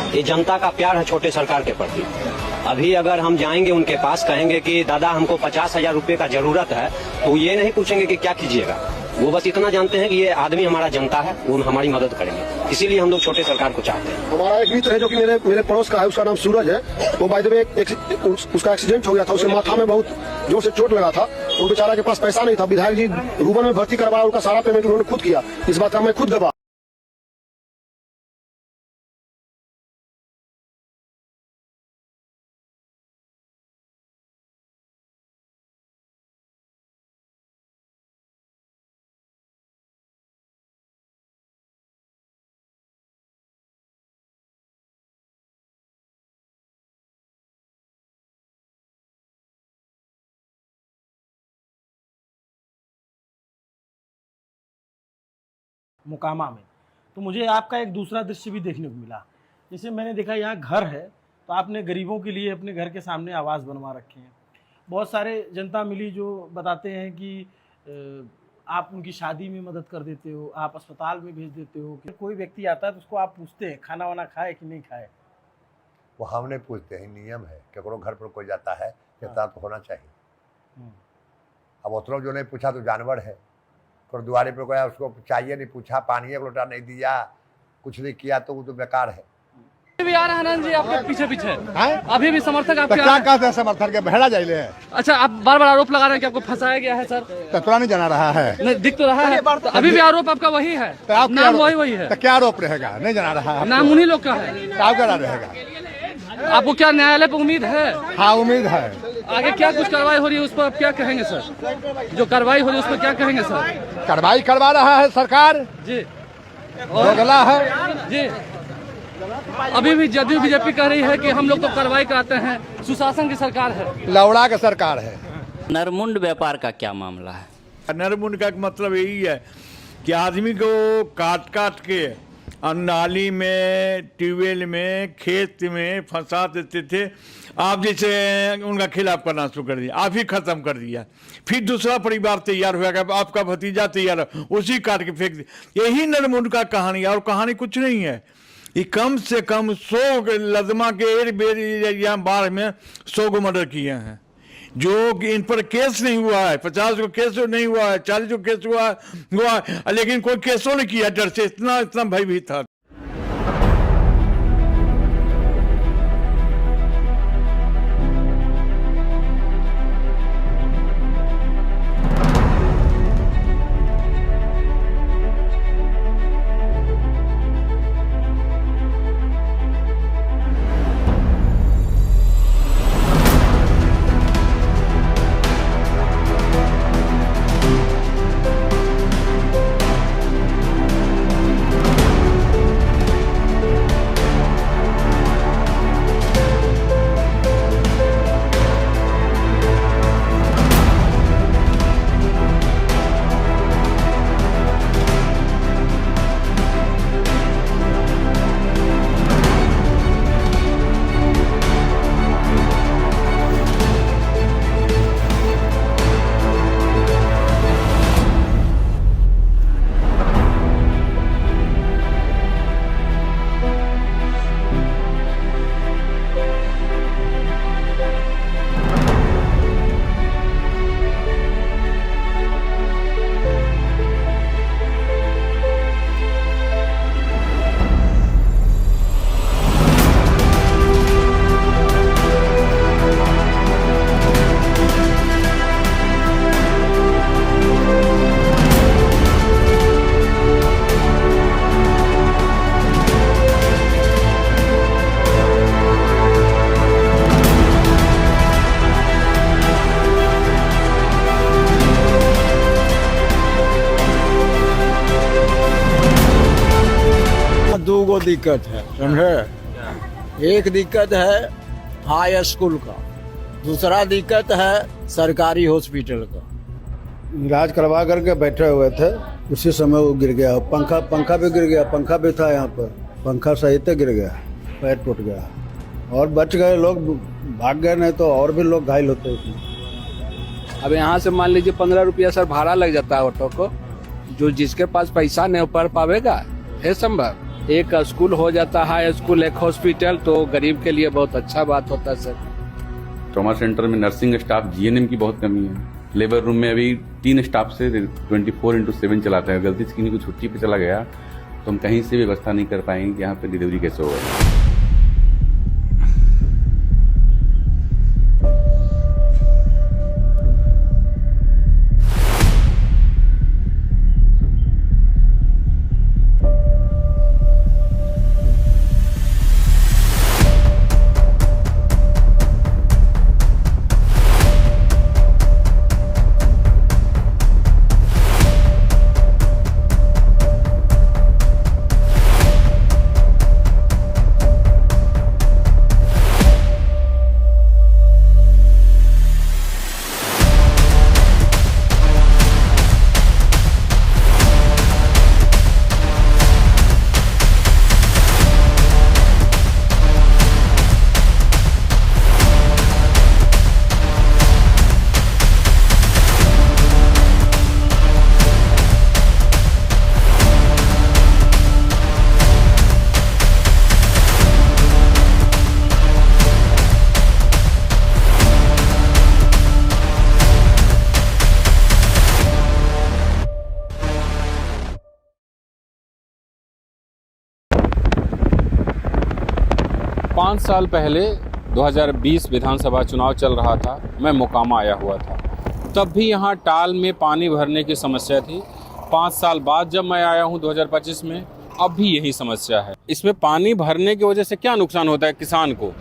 ये जनता का प्यार है छोटे सरकार के प्रति। अभी अगर हम जाएंगे उनके पास, कहेंगे कि दादा हमको 50,000 रुपए का जरूरत है, तो ये नहीं पूछेंगे कि क्या कीजिएगा। वो बस इतना जानते हैं कि ये आदमी हमारा जनता है, वो हमारी मदद करेंगे। इसीलिए हम लोग छोटे सरकार को चाहते हैं। हमारा एक मित्र है जो कि मेरे पड़ोस का है, उसका नाम सूरज है। वो बाय द वे उसका एक्सीडेंट हो गया था, उसके माथा में बहुत जोर से चोट लगा था। वो बेचारा के पास पैसा नहीं था, विधायक जी रूबन में भर्ती करवाया, उनका सारा पेमेंट उन्होंने खुद किया। इस बात का मैं खुद गवाह। मुकामा में। तो मुझे आपका एक दूसरा दृश्य भी देखने को मिला। जैसे मैंने देखा यहाँ घर है, तो आपने गरीबों के लिए अपने घर के सामने आवास बनवा रखे हैं। बहुत सारे जनता मिली जो बताते हैं कि आप उनकी शादी में मदद कर देते हो, आप अस्पताल में भेज देते हो। कि कोई व्यक्ति आता है तो उसको आप पूछते हैं खाना वाना खाए कि नहीं खाए? वो हम नहीं पूछते हैं, नियम है। केकरो घर पर कोई जाता है, इतना तो होना चाहिए। अब उतना जो नहीं पूछा तो जानवर है। और दुआरे पर गया, उसको चाहिए नहीं, पूछा, पानी एक लोटा नहीं दिया, कुछ नहीं किया, तो वो तो बेकार है। अभी भी आ रहा है आनंद जी आपके पीछे पीछे अभी भी समर्थक आपके क्या कहते हैं समर्थन के भेड़ा जाइले है। अच्छा, आप बार बार आरोप लगा रहे हैं कि आपको फंसाया गया है सर। तत्वा नहीं जाना रहा है, नहीं दिख तो रहा है। तो अभी भी आरोप आपका वही है, नाम वही है। तो क्या आरोप रहेगा? नहीं जाना रहा है, नाम उन्हीं लोग का है। क्या रहेगा? आपको क्या न्यायालय पर उम्मीद है? हाँ, उम्मीद है। आगे क्या कुछ कार्रवाई हो रही है उस पर आप क्या कहेंगे सर? जो कार्रवाई हो रही है उस पर क्या कहेंगे सर? कार्रवाई करवा रहा है सरकार जी, दोगला है जी। अभी भी जदयू बीजेपी कह रही है कि हम लोग तो कार्रवाई कराते हैं, सुशासन की सरकार है, लौड़ा की सरकार है। नरमुंड व्यापार का क्या मामला है? नरमुंड का मतलब यही है कि आदमी को काट काट के नाली में, ट्यूबवेल में, खेत में फंसा देते थे। आप जैसे उनका खिलाफ करना शुरू कर दिया, आप ही खत्म कर दिया। फिर दूसरा परिवार तैयार हुआ, आपका भतीजा तैयार, उसी काट के फेंक दिया। यही नरमुंड का कहानी, और कहानी कुछ नहीं है। ये कम से कम 100 लदमा के यहाँ बाढ़ में 100 को मर्डर किए हैं, जो कि इन पर केस नहीं हुआ है। 50 को केस नहीं हुआ है, 40 को केस हुआ है, लेकिन कोई केसों नहीं किया, डर से इतना भयभीत था। दो दिक्कत है, समझे? एक दिक्कत है हाई स्कूल का, दूसरा दिक्कत है सरकारी हॉस्पिटल का। इलाज करवा करके बैठे हुए थे, उसी समय वो गिर गया। पंखा भी गिर गया, पंखा भी था यहाँ पर, पंखा सहित गिर गया, पैर टूट गया। और बच गए लोग, भाग गए, नहीं तो और भी लोग घायल होते थे। अब यहाँ से मान लीजिए 15 रुपया सर भाड़ा लग जाता है ऑटो को, जो जिसके पास पैसा नहीं पढ़ पावेगा है संभव। एक स्कूल हो जाता है, स्कूल एक हॉस्पिटल, तो गरीब के लिए बहुत अच्छा बात होता है सर। ट्रॉमा सेंटर में नर्सिंग स्टाफ जीएनएम की बहुत कमी है। लेबर रूम में अभी 3 स्टाफ से 24/7 चलाते हैं। गलती से किसी को छुट्टी पे चला गया तो हम कहीं से व्यवस्था नहीं कर पाएंगे कि यहाँ पे डिलीवरी कैसे होगा। 5 साल पहले 2020 विधानसभा चुनाव चल रहा था। मैं मोकामा आया हुआ था, तब भी यहाँ टाल में पानी भरने की समस्या थी। 5 साल बाद जब मैं आया हूँ 2025 में, अब भी यही समस्या है। इसमें पानी भरने की वजह से क्या नुकसान होता है किसान को?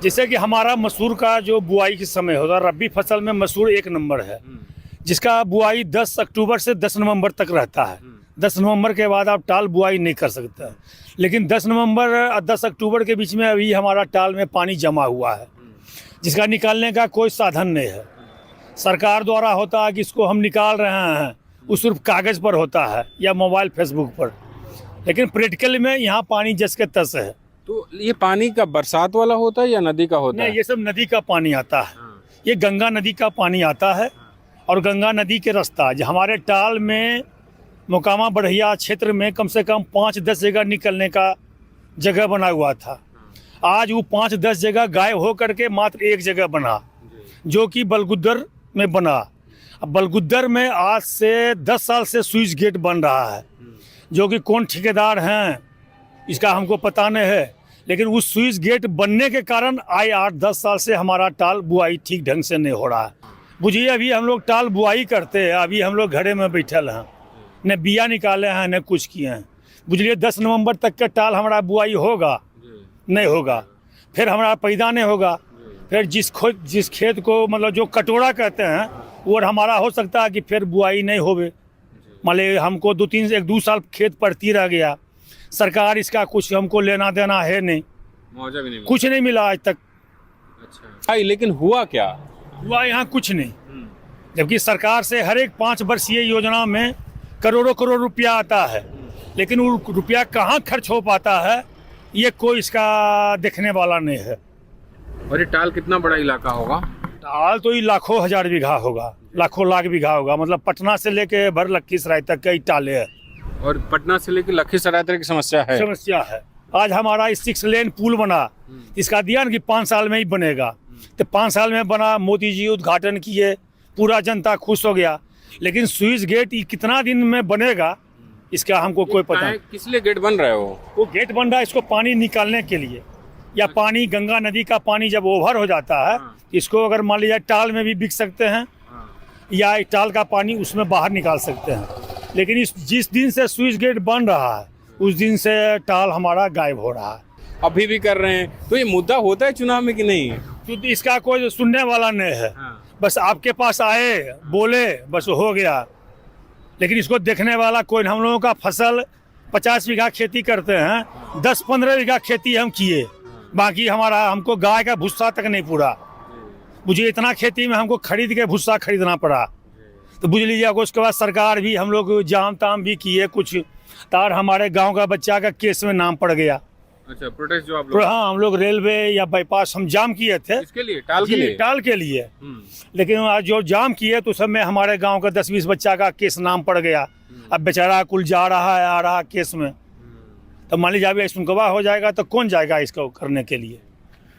जैसे कि हमारा मसूर का जो बुआई के समय होता है, रबी फसल में मसूर 1 नंबर है, जिसका बुआई 10 अक्टूबर से 10 नवंबर तक रहता है। 10 नवंबर के बाद आप टाल बुआई नहीं कर सकते। लेकिन 10 नवंबर और 10 अक्टूबर के बीच में अभी हमारा टाल में पानी जमा हुआ है, जिसका निकालने का कोई साधन नहीं है। सरकार द्वारा होता है कि इसको हम निकाल रहे हैं, वो सिर्फ कागज़ पर होता है या मोबाइल फेसबुक पर, लेकिन प्रैक्टिकल में यहाँ पानी जस के तस है। तो ये पानी का बरसात वाला होता है या नदी का होता है? नहीं, ये सब नदी का पानी आता है। ये गंगा नदी का पानी आता है और गंगा नदी के रास्ता जो हमारे टाल में मोकामा बढ़िया क्षेत्र में कम से कम 5-10 जगह निकलने का जगह बना हुआ था। आज वो 5-10 जगह गायब हो करके मात्र एक जगह बना, जो कि बलगुद्दर में बना। अब बलगुद्दर में आज से 10 साल से स्विच गेट बन रहा है, जो कि कौन ठेकेदार हैं इसका हमको पता नहीं है, लेकिन उस स्विच गेट बनने के कारण आए 8-10 साल से हमारा टाल बुआई ठीक ढंग से नहीं हो रहा है। बुझिए अभी हम लोग टाल बुआई करते हैं, अभी हम लोग घरे में बैठल हैं, न बिया निकाले हैं न कुछ किए हैं। बुझलिए 10 नवंबर तक का टाल हमारा बुआई होगा नहीं होगा, फिर हमारा पैदा नहीं होगा। फिर जिस खेत को मतलब जो कटोरा कहते हैं वो हमारा हो सकता है कि फिर बुआई नहीं होवे। मान ली हमको 1-2 साल खेत पड़ती रह गया, सरकार इसका कुछ हमको लेना देना है नहीं, मुआवजा भी नहीं कुछ नहीं मिला आज तक। अच्छा, लेकिन हुआ क्या? हुआ यहाँ कुछ नहीं, जबकि सरकार से हर एक 5 वर्षीय योजना में करोड़ों करोड़ रुपया आता है, लेकिन वो रुपया कहाँ खर्च हो पाता है ये कोई इसका देखने वाला नहीं है। और ये टाल कितना बड़ा इलाका होगा? टाल तो ये लाखों हजार बीघा होगा, लाखों लाख बीघा होगा। मतलब पटना से लेके भर लखीसराय तक कई टाले है। और पटना से लेकर लखीसराय तक की समस्या है। आज हमारा 6 लेन पुल बना, इसका दिया ना कि 5 साल में ही बनेगा, तो 5 साल में बना, मोदी जी उद्घाटन किए, पूरा जनता खुश हो गया। लेकिन स्विच गेट ये कितना दिन में बनेगा इसका हमको कोई पता नहीं। किस लिए गेट बन रहा है? वो गेट बन रहा है इसको पानी निकालने के लिए, या पानी गंगा नदी का पानी जब ओवर हो जाता है इसको अगर मान लीजिए टाल में भी बिक सकते हैं, या टाल का पानी उसमें बाहर निकाल सकते हैं। लेकिन जिस दिन से स्विच गेट बन रहा है उस दिन से टाल हमारा गायब हो रहा है। अभी भी कर रहे हैं, तो ये मुद्दा होता है चुनाव में कि नहीं? तो इसका कोई सुनने वाला नहीं है। बस आपके पास आए बोले बस हो गया, लेकिन इसको देखने वाला कोई। हम लोगों का फसल 50 बीघा खेती करते हैं, 10-15 बीघा खेती हम किए, बाकी हमको गाय का भूसा तक नहीं पूरा। मुझे इतना खेती में हमको खरीद के भूसा खरीदना पड़ा। तो बुझ लीजिए उसके बाद सरकार भी हम लोग जाम ताम भी किए कुछ, तार हमारे गांव का बच्चा का केस में नाम पड़ गया। अच्छा, प्रोटेस्ट जो आप लोग? हाँ, हम लोग रेलवे या बाईपास हम जाम किए थे। इसके लिए टाल के लिए। लेकिन आज जो जाम किए तो सब में हमारे गांव का 10-20 बच्चा का केस नाम पड़ गया। अब बेचारा कुल जा रहा है आ रहा केस में। तो मान लीजिए अभी एक्सुनकवा हो जाएगा तो कौन जाएगा इसको करने के लिए।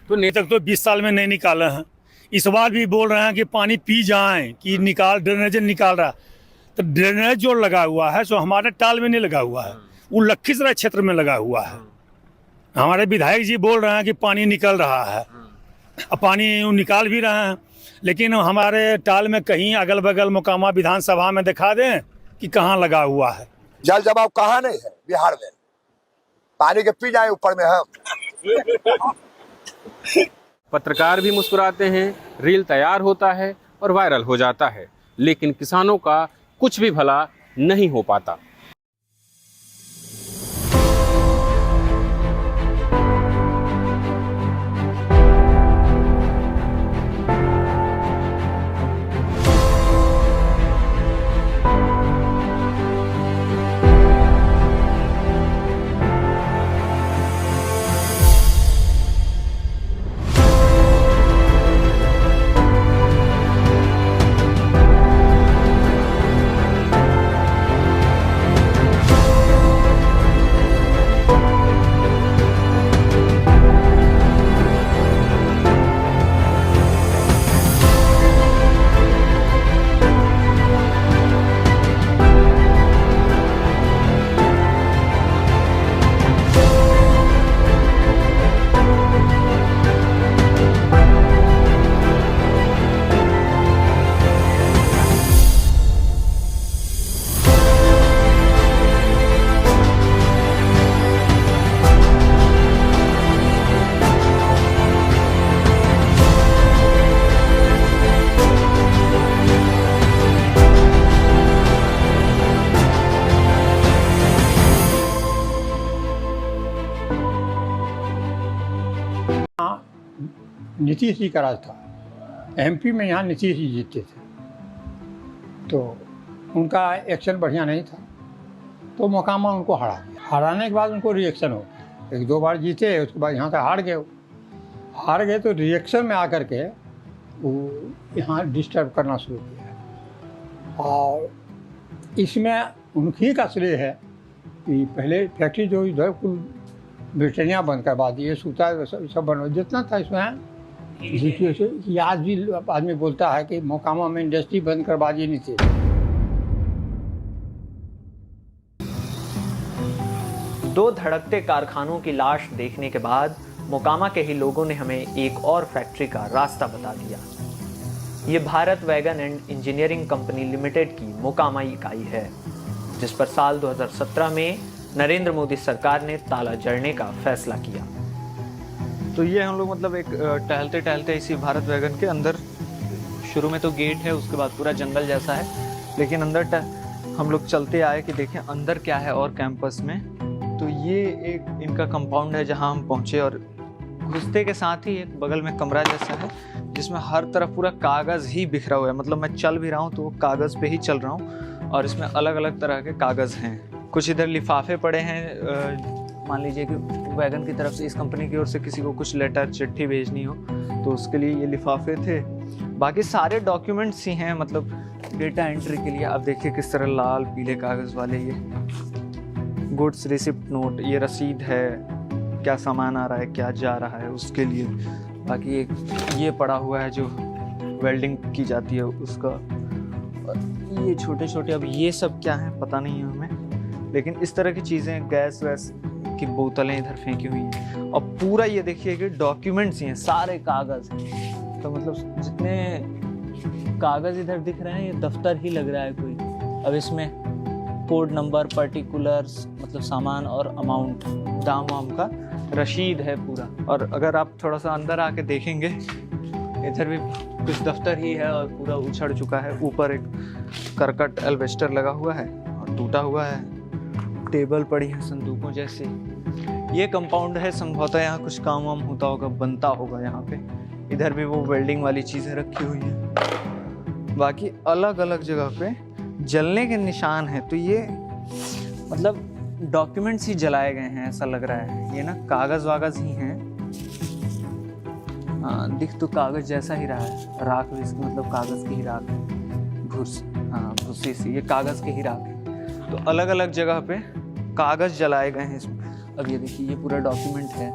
तो नहीं तक तो 20 साल में नहीं निकाले हैं। इस बार भी बोल रहे हैं कि पानी पी जाएं कि ड्रेनेज निकाल रहा, तो ड्रेनेज जो लगा हुआ है सो हमारे टाल में नहीं लगा हुआ है, वो लखीसराय क्षेत्र में लगा हुआ है। हमारे विधायक जी बोल रहे हैं कि पानी निकल रहा है, अब पानी वो निकाल भी रहे हैं, लेकिन हमारे टाल में कहीं अगल बगल मोकामा विधानसभा में दिखा दें कि कहाँ लगा हुआ है। जल जमाव कहाँ नहीं है बिहार में, पानी के पी जाए ऊपर में हम। पत्रकार भी मुस्कुराते हैं, रील तैयार होता है और वायरल हो जाता है, लेकिन किसानों का कुछ भी भला नहीं हो पाता। नीतीश जी का राज था, एमपी में यहाँ नीतीश जी जीतते थे, तो उनका एक्शन बढ़िया नहीं था, तो मोकामा उनको हरा दिया। हराने के बाद उनको रिएक्शन हो गया, 1-2 बार जीते, उसके बाद यहाँ से हार गए तो रिएक्शन में आकर के वो यहाँ डिस्टर्ब करना शुरू किया। और इसमें उनकी का श्रेय है कि पहले फैक्ट्री जो इधर कुल ब्रिटानिया बंद करवा दिए, सूता सब बनवा, जितना था इसमें कि आज भी आदमी बोलता है कि मोकामा में इंडस्ट्री बंद करवा दी नहीं थी। दो धड़कते कारखानों की लाश देखने के बाद मोकामा के ही लोगों ने हमें एक और फैक्ट्री का रास्ता बता दिया। ये Bharat wagon and engineering company limited की मोकामा इकाई है, जिस पर साल 2017 में नरेंद्र मोदी सरकार ने ताला जड़ने का फैसला किया। तो ये हम लोग मतलब एक टहलते टहलते इसी भारत वैगन के अंदर, शुरू में तो गेट है, उसके बाद पूरा जंगल जैसा है, लेकिन अंदर हम लोग चलते आए कि देखें अंदर क्या है और कैंपस में। तो ये एक इनका कंपाउंड है जहां हम पहुंचे, और घुसते के साथ ही एक बगल में कमरा जैसा है जिसमें हर तरफ पूरा कागज़ ही बिखरा हुआ है। मतलब मैं चल भी रहा हूँ तो कागज़ पे ही चल रहा हूँ, और इसमें अलग अलग तरह के कागज़ हैं। कुछ इधर लिफाफे पड़े हैं, मान लीजिए कि वैगन की तरफ से, इस कंपनी की ओर से किसी को कुछ लेटर चिट्ठी भेजनी हो तो उसके लिए ये लिफाफे थे। बाकी सारे डॉक्यूमेंट्स ही हैं, मतलब डेटा एंट्री के लिए। आप देखिए किस तरह लाल पीले कागज़ वाले ये गुड्स रिसिप्ट नोट, ये रसीद है, क्या सामान आ रहा है क्या जा रहा है उसके लिए। बाकी एक ये पड़ा हुआ है जो वेल्डिंग की जाती है उसका, और ये छोटे छोटे, अब ये सब क्या है पता नहीं है हमें, लेकिन इस तरह की चीज़ें, गैस वैस की बोतलें इधर फेंकी हुई हैं। और पूरा ये देखिए कि डॉक्यूमेंट्स ही हैं, सारे कागज़ हैं। तो मतलब जितने कागज़ इधर दिख रहे हैं ये दफ्तर ही लग रहा है कोई। अब इसमें कोड नंबर, पर्टिकुलर्स, मतलब सामान और अमाउंट, दाम वाम का रशीद है पूरा। और अगर आप थोड़ा सा अंदर आके देखेंगे, इधर भी कुछ दफ्तर ही है और पूरा उछड़ चुका है। ऊपर एक करकट एल्वेस्टर लगा हुआ है और टूटा हुआ है, टेबल पड़ी है संदूकों जैसे। ये कंपाउंड है, संभवतः यहाँ कुछ काम वाम होता होगा, बनता होगा यहाँ पे। इधर भी वो वेल्डिंग वाली चीज़ें रखी हुई हैं। बाकी अलग अलग जगह पे जलने के निशान हैं। तो ये मतलब डॉक्यूमेंट्स ही जलाए गए हैं ऐसा लग रहा है। ये ना कागज़ वागज़ ही हैं। हाँ, दिख तो कागज़ जैसा ही रहा है, राख भी इसकी मतलब कागज़ की ही राख है, भूसी सी, ये कागज़ की ही राख है। तो अलग अलग जगह पे कागज़ जलाए गए हैं इसमें। अब ये देखिए, ये पूरा डॉक्यूमेंट है,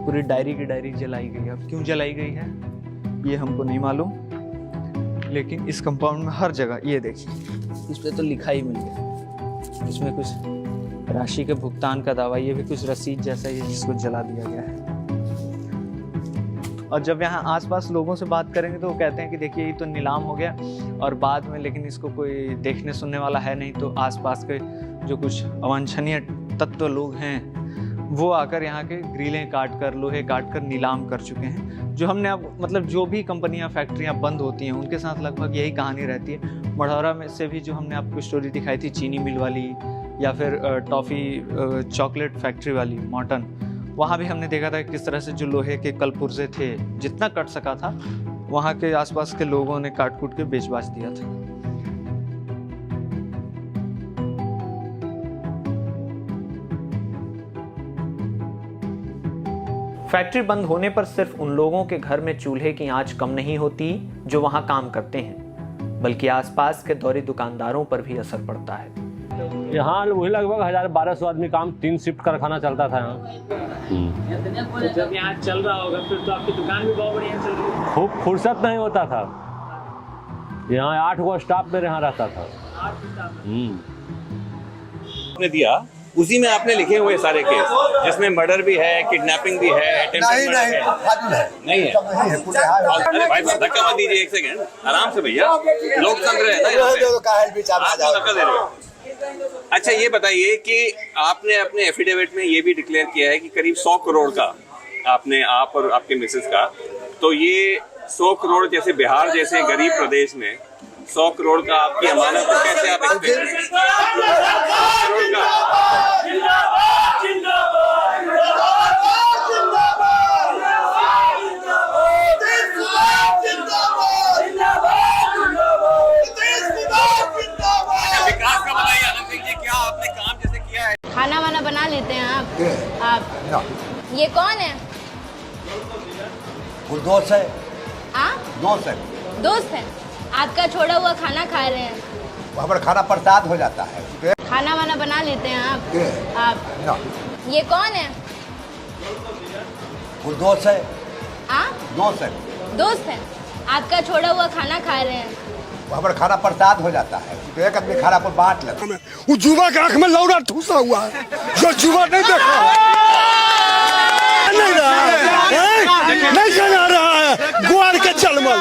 पूरी डायरी की डायरी जलाई गई है। अब क्यों जलाई गई है ये हमको नहीं मालूम, लेकिन इस कंपाउंड में हर जगह ये देखिए, इस पर तो लिखा ही मिल गया। इसमें कुछ राशि के भुगतान का दावा, ये भी कुछ रसीद जैसा ही है जिसको जला दिया गया है। और जब यहाँ आसपास लोगों से बात करेंगे तो वो कहते हैं कि देखिए ये तो नीलाम हो गया और बाद में, लेकिन इसको कोई देखने सुनने वाला है नहीं, तो आसपास के जो कुछ अवांछनीय तत्व लोग हैं वो आकर यहाँ के ग्रिलें काट कर, लोहे काट कर नीलाम कर चुके हैं। जो हमने अब मतलब जो भी कंपनियाँ फैक्ट्रियाँ बंद होती हैं उनके साथ लगभग यही कहानी रहती है। मढ़ौरा में से भी जो हमने आपको स्टोरी दिखाई थी चीनी मिल वाली, या फिर टॉफ़ी चॉकलेट फैक्ट्री वाली मॉर्टन, वहाँ भी हमने देखा था किस तरह से जो लोहे के कल पुर्जे थे जितना कट सका था वहाँ के आसपास के लोगों ने काट कूट के बेच बाच दिया था। फैक्ट्री बंद होने पर सिर्फ उन लोगों के घर में चूल्हे की आंच कम नहीं होती जो वहां काम करते हैं, बल्कि आसपास के दौरी दुकानदारों पर भी असर पड़ता है। यहाँ वही लगभग 1000-1200 आदमी काम, 3 शिफ्ट कारखाना चलता था यहाँ। तो जब यहाँ चल रहा होगा फिर तो आपकी दुकान भी बहुत बढ़िया चल रही है। खूब फुर्सत नहीं होता था, यहाँ 8 गो स्टाफ मेरे यहाँ रहता था। आपने दिया उसी में आपने लिखे हुए सारे केस, जिसमें मर्डर भी है, किडनैपिंग भी है, नहीं है। अरे भाई धक्का मत दीजिए, एक सेकंड आराम से भैया, लोग सुन रहे हैं ना, धक्का दे रहे हो। अच्छा ये बताइए कि आपने अपने एफिडेविट में ये भी डिक्लेयर किया है कि करीब 100 करोड़ का आपने, आप और आपके मिसेस का, तो ये 100 करोड़ जैसे बिहार जैसे गरीब प्रदेश में 100 करोड़ का आपकी अमानत, तो कैसे आप विकास का बताइए आनंद सिंह जी, क्या आपने काम जैसे किया है? खाना वाना बना लेते हैं आप? ये कौन है? वो दोस्त है। दोस्त है। दोस्त है आपका, छोड़ा हुआ खाना खा रहे हैं। हमारा खाना प्रसाद हो जाता है। खाना वाना बना लेते हैं आप? ये कौन है? वो दोस्त है। दोस्त है। दोस्त है आपका, छोड़ा हुआ खाना खा रहे हैं। हमारा खाना प्रसाद हो जाता है, तो एक आदमी खाना पर बांट लेता है। वो जुआ के आंख में लौड़ा ठूसा हुआ है, जो जुआ नहीं देखा नहीं रहा है, नहीं चला रहा है, ग्वार के चलमल